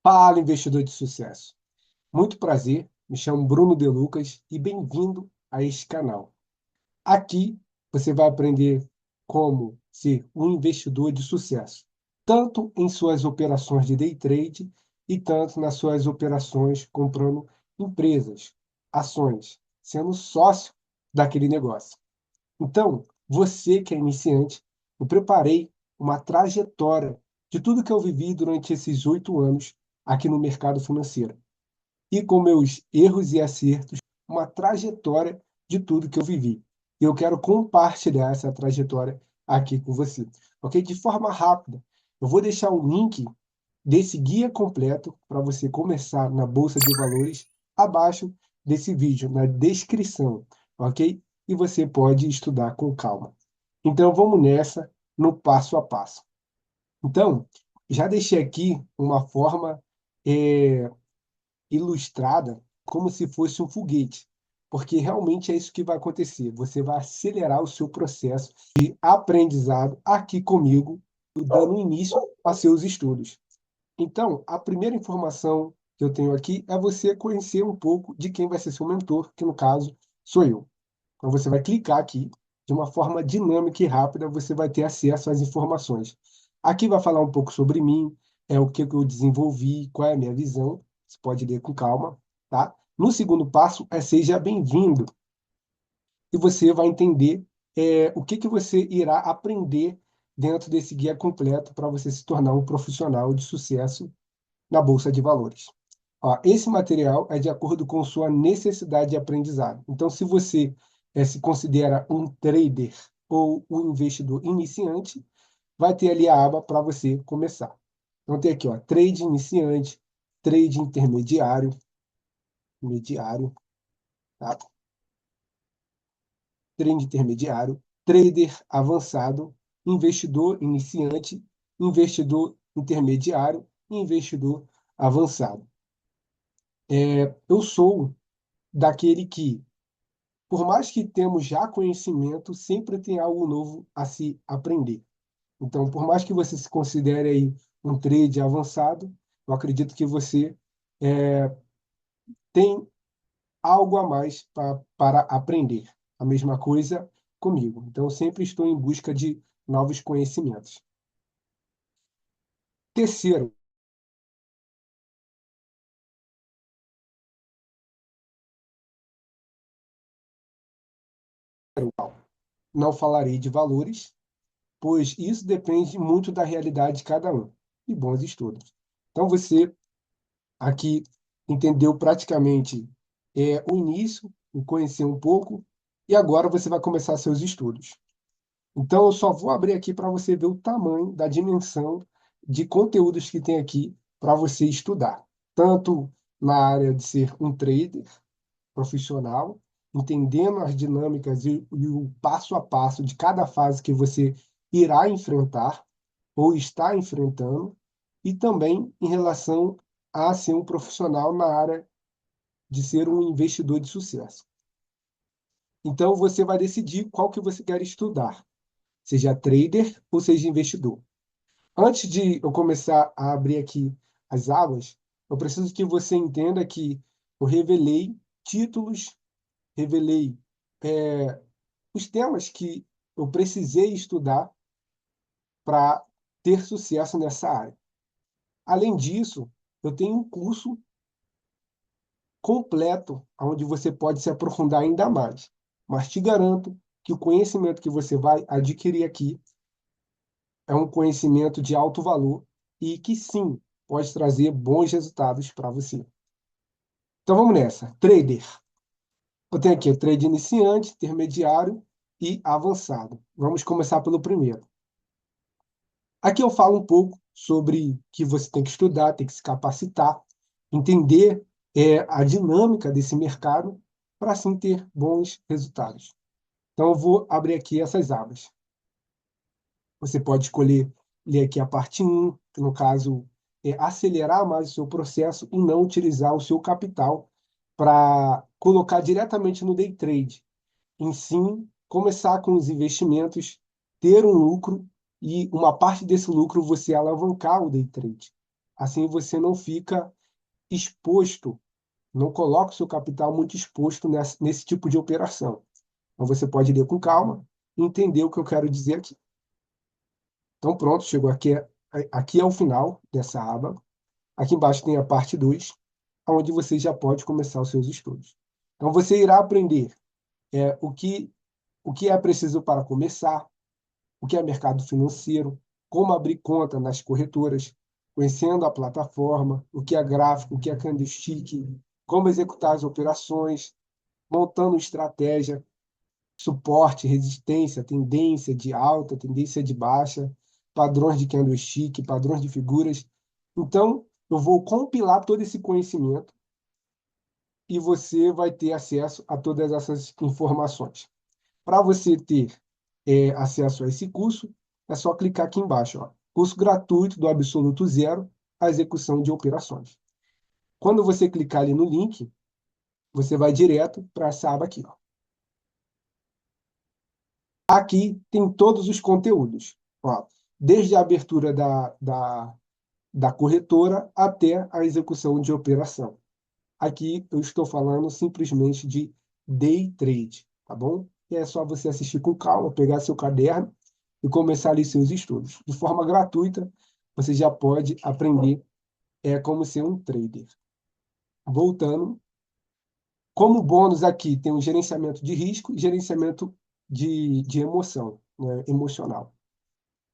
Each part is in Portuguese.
Fala, investidor de sucesso. Muito prazer, me chamo Bruno De Lucas e bem-vindo a este canal. Aqui você vai aprender como ser um investidor de sucesso, tanto em suas operações de day trade e tanto nas suas operações comprando empresas, ações, sendo sócio daquele negócio. Então, você que é iniciante, eu preparei uma trajetória de tudo que eu vivi durante esses 8 anos aqui no mercado financeiro. E com meus erros e acertos, uma trajetória de tudo que eu vivi. E eu quero compartilhar essa trajetória aqui com você. Ok? De forma rápida, eu vou deixar o link desse guia completo para você começar na Bolsa de Valores abaixo desse vídeo, na descrição, ok? E você pode estudar com calma. Então vamos nessa, no passo a passo. Então, já deixei aqui uma forma ilustrada como se fosse um foguete, porque realmente é isso que vai acontecer. Você vai acelerar o seu processo de aprendizado aqui comigo, dando início a seus estudos. Então, a primeira informação que eu tenho aqui é você conhecer um pouco de quem vai ser seu mentor, que no caso sou eu. Então, você vai clicar aqui, de uma forma dinâmica e rápida, você vai ter acesso às informações. Aqui vai falar um pouco sobre mim, o que eu desenvolvi, qual é a minha visão. Você pode ler com calma, tá? No segundo passo é seja bem-vindo. E você vai entender o que você irá aprender dentro desse guia completo para você se tornar um profissional de sucesso na Bolsa de Valores. Ó, esse material é de acordo com sua necessidade de aprendizado. Então, se você se considera um trader ou um investidor iniciante, vai ter ali a aba para você começar. Então, tem aqui, ó, trade iniciante, trade intermediário, tá? Trade intermediário, trader avançado, investidor iniciante, investidor intermediário e investidor avançado. Eu sou daquele que, por mais que temos já conhecimento, sempre tem algo novo a se aprender. Então, por mais que você se considere aí um trade avançado, eu acredito que você tem algo a mais para aprender. A mesma coisa comigo. Então, eu sempre estou em busca de novos conhecimentos. Terceiro, não falarei de valores, pois isso depende muito da realidade de cada um. E bons estudos. Então, você aqui entendeu praticamente o início, o conhecer um pouco, e agora você vai começar seus estudos. Então, eu só vou abrir aqui para você ver o tamanho da dimensão de conteúdos que tem aqui para você estudar, tanto na área de ser um trader profissional, entendendo as dinâmicas e o passo a passo de cada fase que você irá enfrentar ou está enfrentando, e também em relação a ser um profissional na área de ser um investidor de sucesso. Então, você vai decidir qual que você quer estudar, seja trader ou seja investidor. Antes de eu começar a abrir aqui as abas, eu preciso que você entenda que eu revelei títulos, revelei é, os temas que eu precisei estudar para ter sucesso nessa área. Além disso, eu tenho um curso completo, onde você pode se aprofundar ainda mais. Mas te garanto que o conhecimento que você vai adquirir aqui é um conhecimento de alto valor e que sim, pode trazer bons resultados para você. Então vamos nessa. Trader. Eu tenho aqui o trade iniciante, intermediário e avançado. Vamos começar pelo primeiro. Aqui eu falo um pouco sobre que você tem que estudar, tem que se capacitar, entender a dinâmica desse mercado para assim ter bons resultados. Então eu vou abrir aqui essas abas. Você pode escolher ler aqui a parte 1, que no caso é acelerar mais o seu processo e não utilizar o seu capital para colocar diretamente no day trade. Em sim, começar com os investimentos, ter um lucro e uma parte desse lucro você alavancar o day trade. Assim você não fica exposto, não coloca o seu capital muito exposto nesse tipo de operação. Então você pode ler com calma e entender o que eu quero dizer aqui. Então pronto, chegou aqui, aqui é o final dessa aba. Aqui embaixo tem a parte 2, onde você já pode começar os seus estudos. Então você irá aprender o que é preciso para começar, o que é mercado financeiro, como abrir conta nas corretoras, conhecendo a plataforma, o que é gráfico, o que é candlestick, como executar as operações, montando estratégia, suporte, resistência, tendência de alta, tendência de baixa, padrões de candlestick, padrões de figuras. Então, eu vou compilar todo esse conhecimento e você vai ter acesso a todas essas informações. Para você ter acesso a esse curso, é só clicar aqui embaixo, ó. Curso gratuito do absoluto zero à execução de operações. Quando você clicar ali no link, você vai direto para essa aba aqui, ó. Aqui tem todos os conteúdos, ó, desde a abertura da corretora até a execução de operação. Aqui eu estou falando simplesmente de day trade, tá bom? E é só você assistir com calma, pegar seu caderno e começar ali seus estudos. De forma gratuita, você já pode aprender como ser um trader. Voltando, como bônus aqui tem o gerenciamento de risco e gerenciamento de emoção, né, emocional.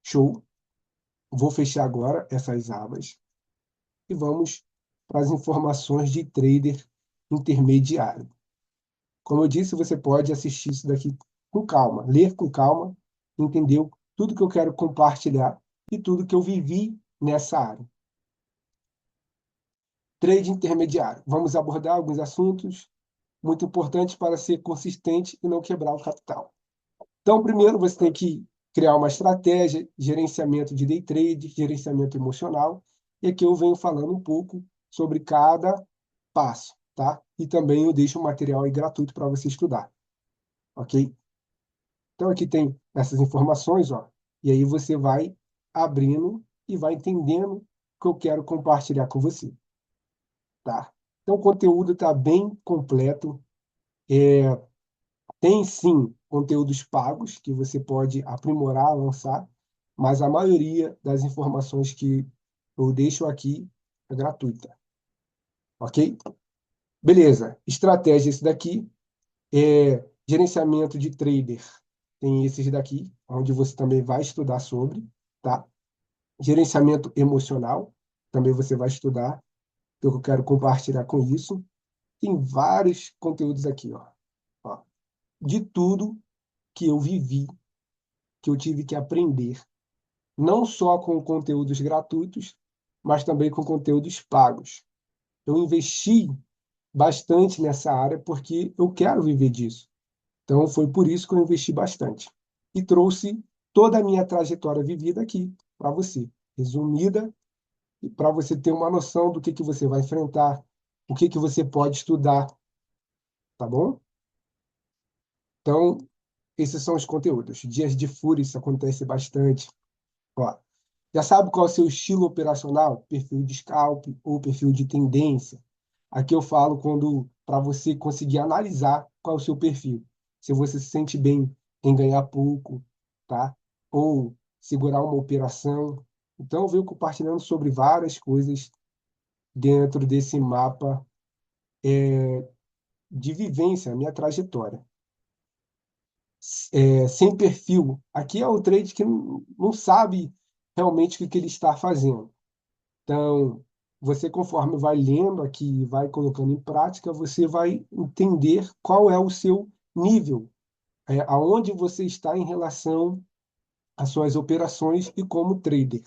Show? Vou fechar agora essas abas e vamos para as informações de trader intermediário. Como eu disse, você pode assistir isso daqui com calma, ler com calma, entender tudo que eu quero compartilhar e tudo que eu vivi nessa área. Trade intermediário. Vamos abordar alguns assuntos muito importantes para ser consistente e não quebrar o capital. Então, primeiro você tem que criar uma estratégia, gerenciamento de day trade, gerenciamento emocional, e aqui eu venho falando um pouco sobre cada passo, tá? E também eu deixo um material aí gratuito para você estudar, ok? Então, aqui tem essas informações, ó, e aí você vai abrindo e vai entendendo o que eu quero compartilhar com você, tá? Então, o conteúdo está bem completo. Tem, sim, conteúdos pagos que você pode aprimorar, lançar, mas a maioria das informações que eu deixo aqui é gratuita, ok? Beleza. Estratégia, esse daqui. Gerenciamento de trader, tem esses daqui, onde você também vai estudar sobre, tá? Gerenciamento emocional, também você vai estudar, que eu quero compartilhar com isso. Tem vários conteúdos aqui, ó. Ó, de tudo que eu vivi, que eu tive que aprender, não só com conteúdos gratuitos, mas também com conteúdos pagos. Eu investi bastante nessa área porque eu quero viver disso. Então, foi por isso que eu investi bastante. E trouxe toda a minha trajetória vivida aqui para você, resumida, para você ter uma noção do que você vai enfrentar, o que você pode estudar, tá bom? Então, esses são os conteúdos. Dias de fúria, isso acontece bastante. Ó, já sabe qual é o seu estilo operacional? Perfil de scalp ou perfil de tendência? Aqui eu falo quando para você conseguir analisar qual é o seu perfil. Se você se sente bem em ganhar pouco, tá? Ou segurar uma operação. Então eu venho compartilhando sobre várias coisas dentro desse mapa de vivência, minha trajetória. Sem perfil. Aqui é o trade que não sabe realmente o que ele está fazendo. Então, você, conforme vai lendo aqui e vai colocando em prática, você vai entender qual é o seu nível, aonde você está em relação às suas operações e como trader,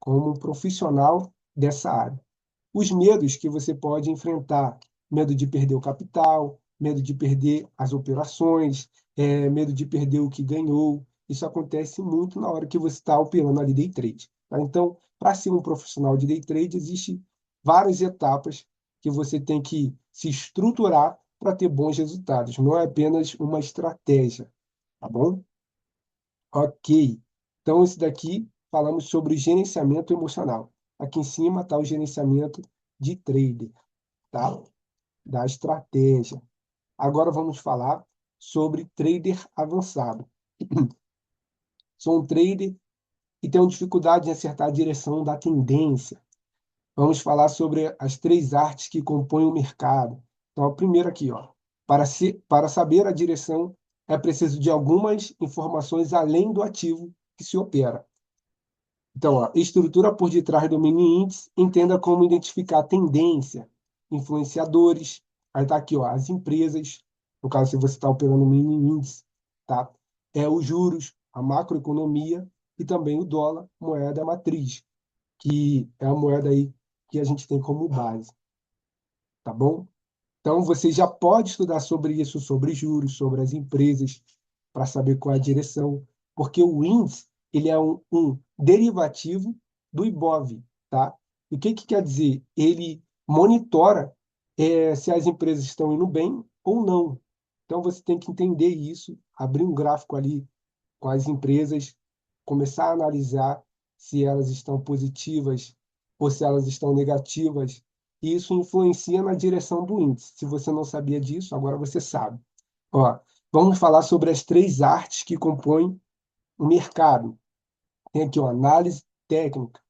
como profissional dessa área. Os medos que você pode enfrentar: medo de perder o capital, medo de perder as operações, medo de perder o que ganhou. Isso acontece muito na hora que você está operando ali day trade, tá? Então, para ser um profissional de day trade, existem várias etapas que você tem que se estruturar para ter bons resultados. Não é apenas uma estratégia, tá bom? Ok. Então, esse daqui falamos sobre gerenciamento emocional. Aqui em cima está o gerenciamento de trader, tá? Da estratégia. Agora vamos falar sobre trader avançado. Sou um trader e tenho dificuldade em acertar a direção da tendência. Vamos falar sobre as três artes que compõem o mercado. Então, a primeira aqui, ó. Para saber a direção, é preciso de algumas informações além do ativo que se opera. Então, ó, estrutura por detrás do mini índice, entenda como identificar a tendência, influenciadores, aí tá aqui, ó, as empresas, no caso, se você está operando mini índice, tá? Os juros, a macroeconomia e também o dólar, moeda matriz, que é a moeda aí que a gente tem como base, tá bom? Então, você já pode estudar sobre isso, sobre juros, sobre as empresas, para saber qual é a direção, porque o índice ele é um derivativo do IBOV, tá? E o que que quer dizer? Ele monitora se as empresas estão indo bem ou não. Então, você tem que entender isso, abrir um gráfico ali com as empresas, começar a analisar se elas estão positivas ou se elas estão negativas. E isso influencia na direção do índice. Se você não sabia disso, agora você sabe. Ó, vamos falar sobre as três artes que compõem o mercado. Tem aqui uma análise técnica.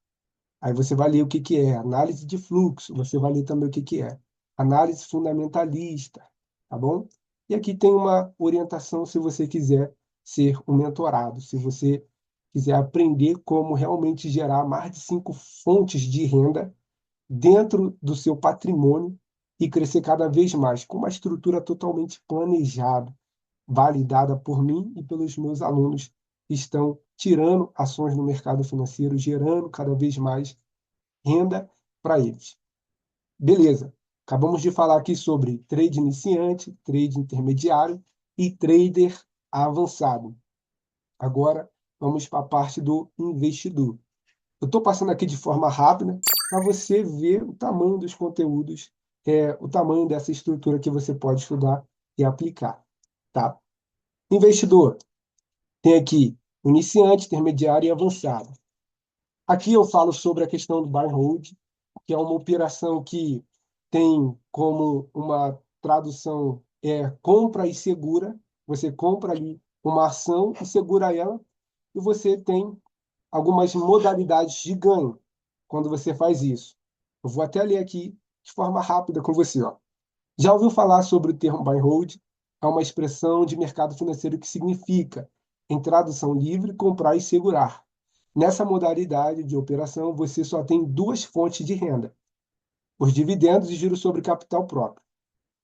Aí você vai ler o que que é análise de fluxo. Você vai ler também o que que é análise fundamentalista, tá bom? E aqui tem uma orientação se você quiser ser um mentorado, se você quiser aprender como realmente gerar mais de 5 fontes de renda dentro do seu patrimônio e crescer cada vez mais, com uma estrutura totalmente planejada, validada por mim e pelos meus alunos que estão tirando ações no mercado financeiro, gerando cada vez mais renda para eles. Beleza. Acabamos de falar aqui sobre trade iniciante, trade intermediário e trader avançado. Agora vamos para a parte do investidor. Eu estou passando aqui de forma rápida para você ver o tamanho dos conteúdos, o tamanho dessa estrutura que você pode estudar e aplicar. Tá? Investidor, tem aqui o iniciante, intermediário e avançado. Aqui eu falo sobre a questão do buy and hold, que é uma operação que tem como uma tradução compra e segura. Você compra ali uma ação e segura ela, e você tem algumas modalidades de ganho quando você faz isso. Eu vou até ler aqui de forma rápida com você. Ó. Já ouviu falar sobre o termo buy and hold? É uma expressão de mercado financeiro que significa, em tradução livre, comprar e segurar. Nessa modalidade de operação, você só tem duas fontes de renda: os dividendos e juros sobre capital próprio.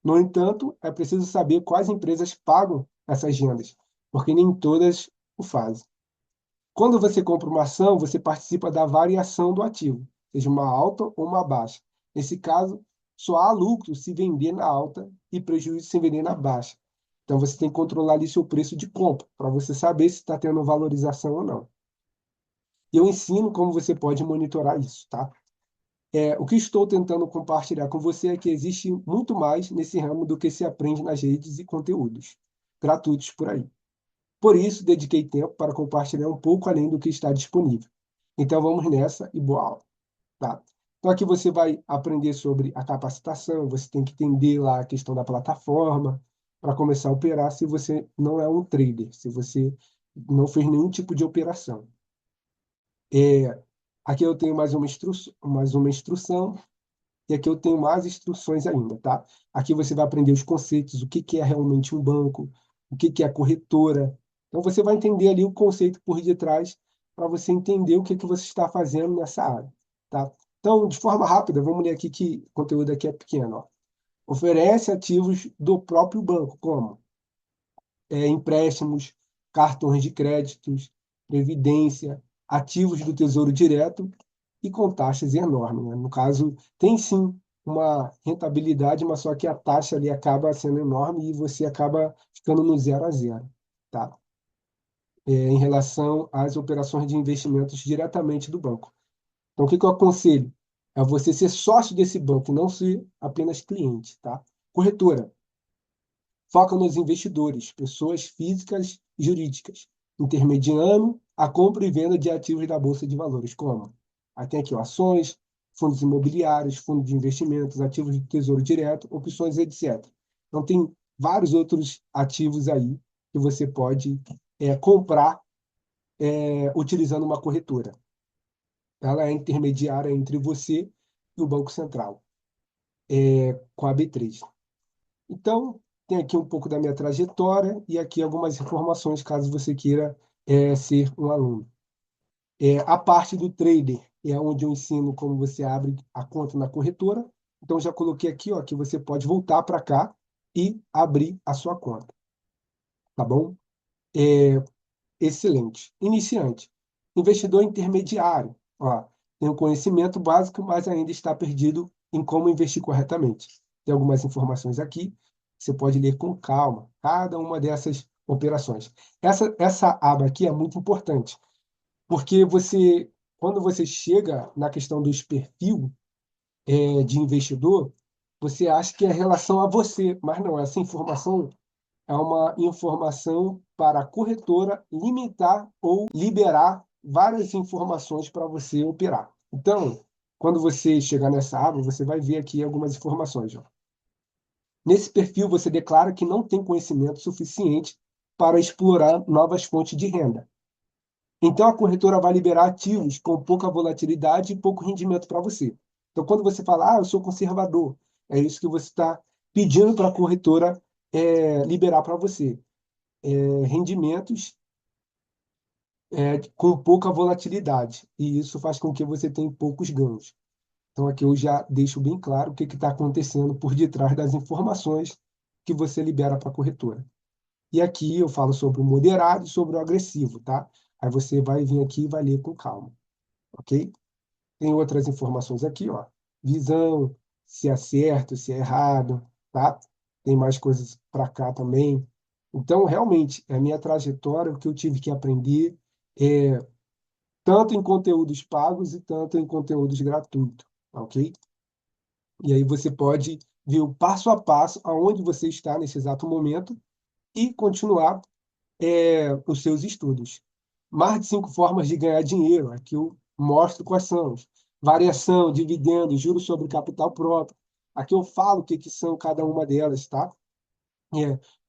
No entanto, é preciso saber quais empresas pagam essas rendas, porque nem todas o fazem. Quando você compra uma ação, você participa da variação do ativo, seja uma alta ou uma baixa. Nesse caso, só há lucro se vender na alta e prejuízo se vender na baixa. Então, você tem que controlar ali seu preço de compra, para você saber se está tendo valorização ou não. E eu ensino como você pode monitorar isso, tá? O que estou tentando compartilhar com você é que existe muito mais nesse ramo do que se aprende nas redes e conteúdos gratuitos por aí. Por isso, dediquei tempo para compartilhar um pouco além do que está disponível. Então, vamos nessa e boa aula, tá? Então, aqui você vai aprender sobre a capacitação, você tem que entender lá a questão da plataforma para começar a operar se você não é um trader, se você não fez nenhum tipo de operação. Aqui eu tenho mais uma instrução, e aqui eu tenho mais instruções ainda, tá? Aqui você vai aprender os conceitos, o que que é realmente um banco, o que que é a corretora. Então você vai entender ali o conceito por detrás para você entender o que que você está fazendo nessa área, tá? Então, de forma rápida, vamos ler aqui que o conteúdo aqui é pequeno, ó. Oferece ativos do próprio banco, como empréstimos, cartões de créditos, previdência, ativos do Tesouro Direto e com taxas enormes, né? No caso, tem sim uma rentabilidade, mas só que a taxa ali acaba sendo enorme e você acaba ficando no 0 a 0, tá? Em relação às operações de investimentos diretamente do banco. Então, o que que eu aconselho? É você ser sócio desse banco, não ser apenas cliente, tá? Corretora. Foca nos investidores, pessoas físicas e jurídicas, intermediando a compra e venda de ativos da Bolsa de Valores, como Aí tem aqui, ó, ações, fundos imobiliários, fundos de investimentos, ativos de tesouro direto, opções, etc. Então, tem vários outros ativos aí que você pode comprar utilizando uma corretora. Ela é intermediária entre você e o Banco Central, com a B3. Então, tem aqui um pouco da minha trajetória e aqui algumas informações, caso você queira ser um aluno. A parte do trader é onde eu ensino como você abre a conta na corretora. Então, já coloquei aqui, ó, que você pode voltar para cá e abrir a sua conta, tá bom? Excelente. Iniciante. Investidor intermediário. Ó, tem um conhecimento básico, mas ainda está perdido em como investir corretamente. Tem algumas informações aqui. Você pode ler com calma cada uma dessas operações. Essa aba aqui é muito importante, porque quando você chega na questão dos perfil de investidor, você acha que é relação a você, mas não, essa informação é uma informação para a corretora limitar ou liberar várias informações para você operar. Então, quando você chegar nessa aba, você vai ver aqui algumas informações. Ó. Nesse perfil, você declara que não tem conhecimento suficiente para explorar novas fontes de renda. Então, a corretora vai liberar ativos com pouca volatilidade e pouco rendimento para você. Então, quando você fala, eu sou conservador, é isso que você está pedindo para a corretora liberar para você. Rendimentos com pouca volatilidade, e isso faz com que você tenha poucos ganhos. Então, aqui eu já deixo bem claro o que está acontecendo por detrás das informações que você libera para a corretora. E aqui eu falo sobre o moderado e sobre o agressivo, tá? Aí você vai vir aqui e vai ler com calma, ok? Tem outras informações aqui, ó. Visão, se é certo, se é errado, tá? Tem mais coisas para cá também. Então, realmente, a minha trajetória, o que eu tive que aprender, é, tanto em conteúdos pagos e tanto em conteúdos gratuitos, tá ok? E aí você pode ver o passo a passo aonde você está nesse exato momento e continuar os seus estudos. Mais de 5 formas de ganhar dinheiro. Aqui eu mostro quais são. Variação, dividendos, juros sobre capital próprio. Aqui eu falo o que, que são cada uma delas, tá?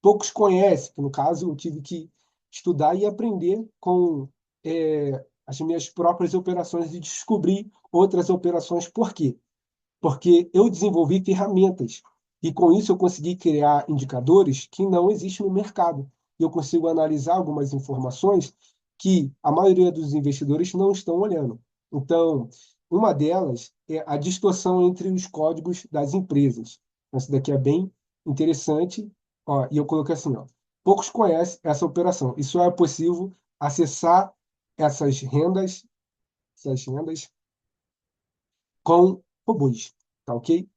Poucos conhecem, que no caso eu tive que estudar e aprender com as minhas próprias operações e descobrir outras operações. Por quê? Porque eu desenvolvi ferramentas e com isso eu consegui criar indicadores que não existem no mercado. E eu consigo analisar algumas informações que a maioria dos investidores não estão olhando. Então, uma delas é a distorção entre os códigos das empresas. Isso daqui é bem interessante. Ó, e eu coloquei assim, ó, poucos conhecem essa operação. E só é possível acessar essas rendas com robôs, tá ok?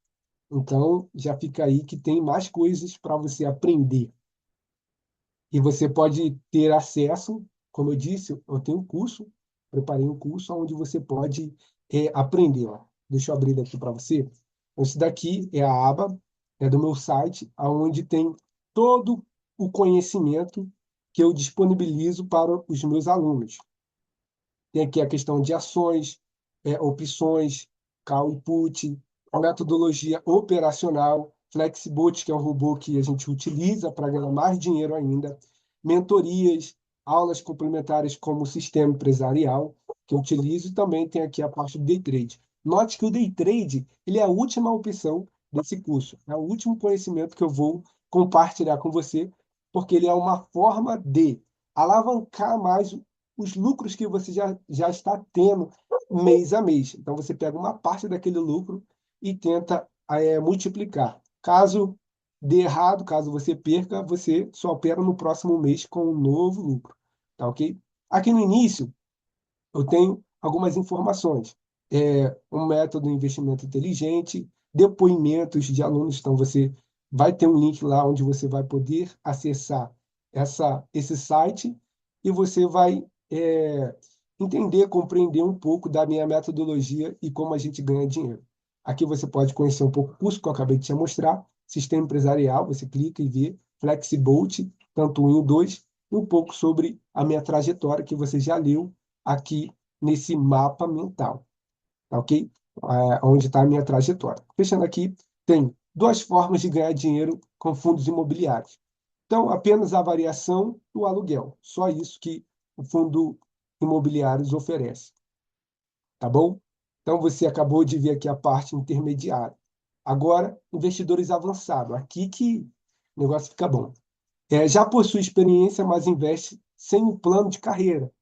Então, já fica aí que tem mais coisas para você aprender. E você pode ter acesso, como eu disse, eu tenho um curso, preparei um curso onde você pode aprender. Ó. Deixa eu abrir aqui para você. Esse daqui é a aba do meu site, onde tem todo o conhecimento que eu disponibilizo para os meus alunos. Tem aqui a questão de ações, opções, call e put, a metodologia operacional, Flexbot, que é um robô que a gente utiliza para ganhar mais dinheiro ainda, mentorias, aulas complementares como sistema empresarial, que eu utilizo, e também tem aqui a parte do day trade. Note que o day trade ele é a última opção desse curso, é o último conhecimento que eu vou compartilhar com você, porque ele é uma forma de alavancar mais os lucros que você já está tendo mês a mês. Então, você pega uma parte daquele lucro e tenta multiplicar. Caso dê errado, caso você perca, você só opera no próximo mês com um novo lucro. Tá ok? Aqui no início, eu tenho algumas informações. Um método de investimento inteligente, depoimentos de alunos. Então, você vai ter um link lá onde você vai poder acessar esse site e você vai entender, compreender um pouco da minha metodologia e como a gente ganha dinheiro. Aqui você pode conhecer um pouco o curso que eu acabei de te mostrar, sistema empresarial, você clica e vê, Flexibolt, tanto 1 e o 2, e um pouco sobre a minha trajetória que você já leu aqui nesse mapa mental. tá ok? Onde está a minha trajetória. Fechando aqui, tem duas formas de ganhar dinheiro com fundos imobiliários. Então, apenas a variação do aluguel. Só isso que o fundo imobiliários oferece, tá bom? Então, você acabou de ver aqui a parte intermediária. Agora, investidores avançados. Aqui que o negócio fica bom. Já possui experiência, mas investe sem um plano de carreira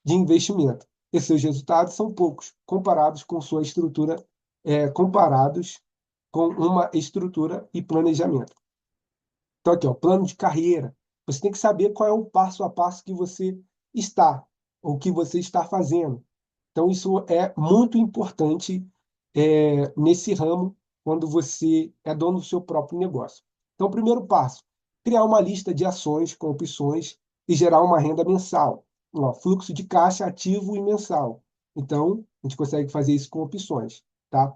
de investimento. E seus resultados são poucos, comparados com sua estrutura, comparados com uma estrutura e planejamento. Então, aqui, ó, plano de carreira. Você tem que saber qual é o passo a passo que você está, ou que você está fazendo. Então, isso é muito importante nesse ramo, quando você é dono do seu próprio negócio. Então, o primeiro passo, criar uma lista de ações com opções e gerar uma renda mensal. Ó, fluxo de caixa ativo e mensal. Então, a gente consegue fazer isso com opções, tá?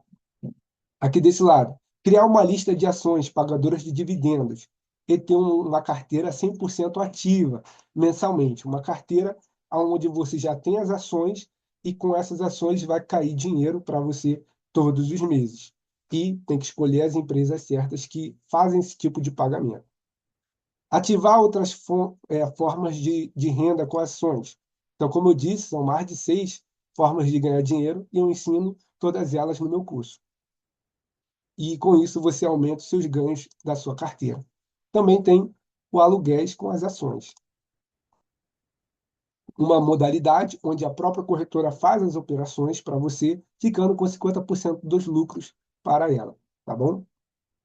Aqui desse lado, criar uma lista de ações pagadoras de dividendos e ter uma carteira 100% ativa mensalmente. Uma carteira onde você já tem as ações e com essas ações vai cair dinheiro para você todos os meses. E tem que escolher as empresas certas que fazem esse tipo de pagamento. Ativar outras formas de renda com ações. Então, como eu disse, são mais de 6 formas de ganhar dinheiro e eu ensino todas elas no meu curso. E com isso você aumenta os seus ganhos da sua carteira. Também tem o aluguéis com as ações. Uma modalidade onde a própria corretora faz as operações para você, ficando com 50% dos lucros para ela, tá bom?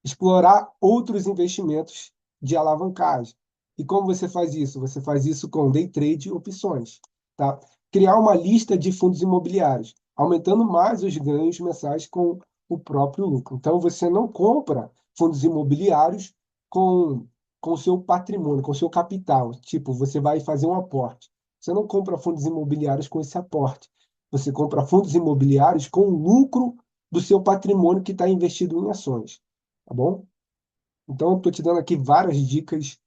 Explorar outros investimentos de alavancagem. E como você faz isso? Você faz isso com day trade e opções, tá? Criar uma lista de fundos imobiliários, aumentando mais os ganhos mensais com o próprio lucro. Então, você não compra fundos imobiliários com o seu patrimônio, com o seu capital. Tipo, você vai fazer um aporte. Você não compra fundos imobiliários com esse aporte. Você compra fundos imobiliários com o lucro do seu patrimônio que está investido em ações, tá bom? Então, eu estou te dando aqui várias dicas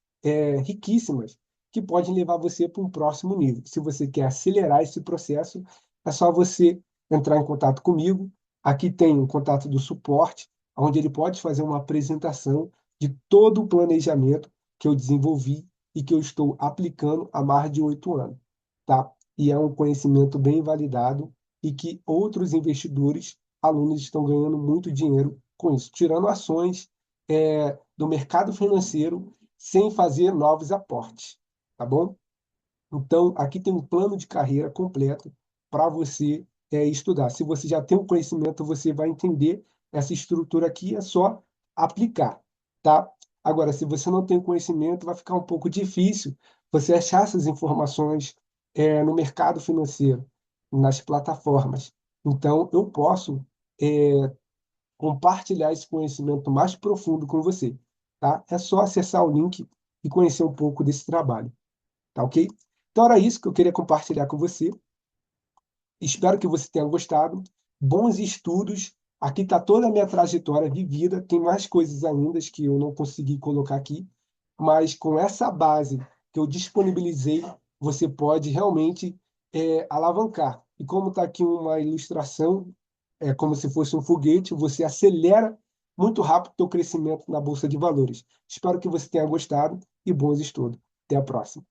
riquíssimas que podem levar você para um próximo nível. Se você quer acelerar esse processo, é só você entrar em contato comigo. Aqui tem o contato do suporte, onde ele pode fazer uma apresentação de todo o planejamento que eu desenvolvi e que eu estou aplicando há mais de 8 anos, tá? E é um conhecimento bem validado e que outros investidores, alunos, estão ganhando muito dinheiro com isso, tirando ações do mercado financeiro sem fazer novos aportes, tá bom? Então, aqui tem um plano de carreira completo para você estudar. Se você já tem o conhecimento, você vai entender essa estrutura aqui, é só aplicar, tá? Agora, se você não tem conhecimento, vai ficar um pouco difícil você achar essas informações no mercado financeiro, nas plataformas. Então, eu posso compartilhar esse conhecimento mais profundo com você, tá? É só acessar o link e conhecer um pouco desse trabalho, tá ok? Então era isso que eu queria compartilhar com você. Espero que você tenha gostado. Bons estudos. Aqui está toda a minha trajetória vivida. Tem mais coisas ainda que eu não consegui colocar aqui, mas com essa base que eu disponibilizei, você pode realmente alavancar. E como está aqui uma ilustração, é como se fosse um foguete, você acelera muito rápido o seu crescimento na Bolsa de Valores. Espero que você tenha gostado e bons estudos. Até a próxima.